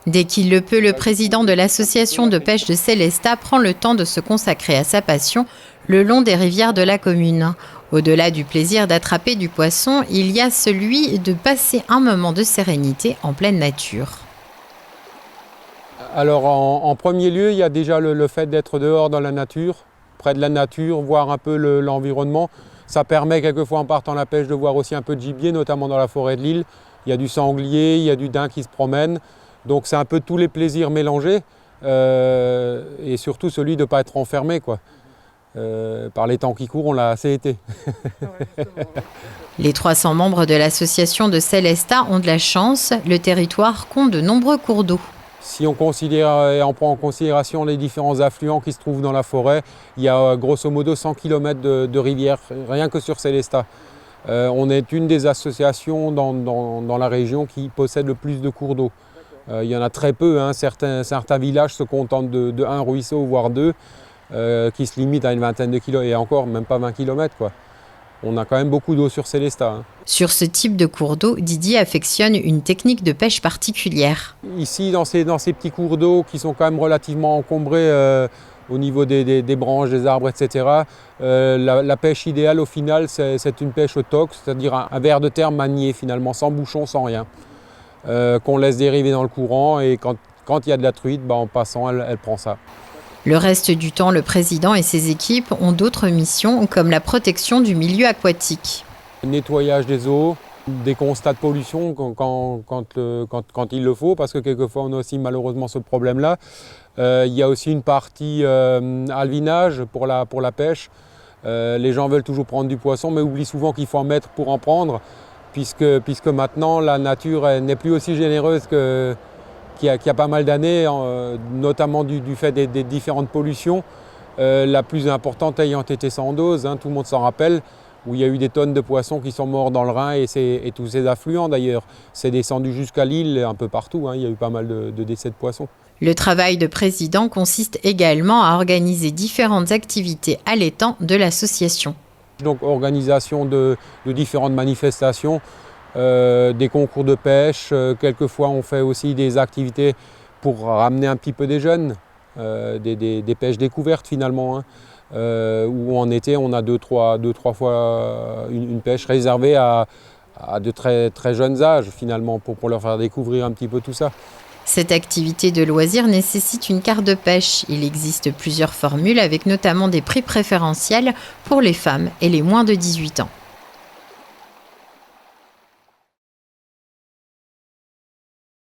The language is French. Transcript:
Dès qu'il le peut, le président de l'association de pêche de Sélestat prend le temps de se consacrer à sa passion le long des rivières de la commune. Au-delà du plaisir d'attraper du poisson, il y a celui de passer un moment de sérénité en pleine nature. Alors en premier lieu, il y a déjà le fait d'être dehors dans la nature, près de la nature, voir un peu l'environnement. Ça permet quelquefois en partant à la pêche de voir aussi un peu de gibier, notamment dans la forêt de l'île. Il y a du sanglier, il y a du daim qui se promène. Donc c'est un peu tous les plaisirs mélangés et surtout celui de ne pas être enfermé, quoi. Par les temps qui courent, on l'a assez été. Les 300 membres de l'association de Sélestat ont de la chance. Le territoire compte de nombreux cours d'eau. Si on considère et on prend en considération les différents affluents qui se trouvent dans la forêt, il y a grosso modo 100 km de rivière, rien que sur Sélestat. On est une des associations dans la région qui possède le plus de cours d'eau. Il y en a très peu, hein. Certains villages se contentent de un ruisseau, voire deux, qui se limitent à une vingtaine de kilomètres, et encore même pas 20 km, quoi. On a quand même beaucoup d'eau sur Sélestat, hein. Sur ce type de cours d'eau, Didier affectionne une technique de pêche particulière. Ici, dans ces petits cours d'eau qui sont quand même relativement encombrés au niveau des branches, des arbres, etc., la pêche idéale au final, c'est une pêche au toc, c'est-à-dire un ver de terre manié finalement, sans bouchon, sans rien. Qu'on laisse dériver dans le courant et quand il y a de la truite, en passant, elle prend ça. Le reste du temps, le président et ses équipes ont d'autres missions comme la protection du milieu aquatique. Nettoyage des eaux, des constats de pollution quand il le faut, parce que quelquefois on a aussi malheureusement ce problème-là. Il y a aussi une partie alvinage pour la pêche. Les gens veulent toujours prendre du poisson mais oublient souvent qu'il faut en mettre pour en prendre. Puisque maintenant la nature n'est plus aussi généreuse qu'il y a pas mal d'années, notamment du fait des différentes pollutions. La plus importante ayant été Sandoz, hein, tout le monde s'en rappelle, où il y a eu des tonnes de poissons qui sont morts dans le Rhin et tous ces affluents d'ailleurs. C'est descendu jusqu'à Lille, un peu partout, hein, il y a eu pas mal de décès de poissons. Le travail de président consiste également à organiser différentes activités à l'étang de l'association. Donc organisation de différentes manifestations, des concours de pêche, quelquefois on fait aussi des activités pour ramener un petit peu des jeunes, des pêches découvertes finalement, hein, où en été on a deux, trois fois une pêche réservée à de très, très jeunes âges finalement pour leur faire découvrir un petit peu tout ça. Cette activité de loisir nécessite une carte de pêche. Il existe plusieurs formules avec notamment des prix préférentiels pour les femmes et les moins de 18 ans.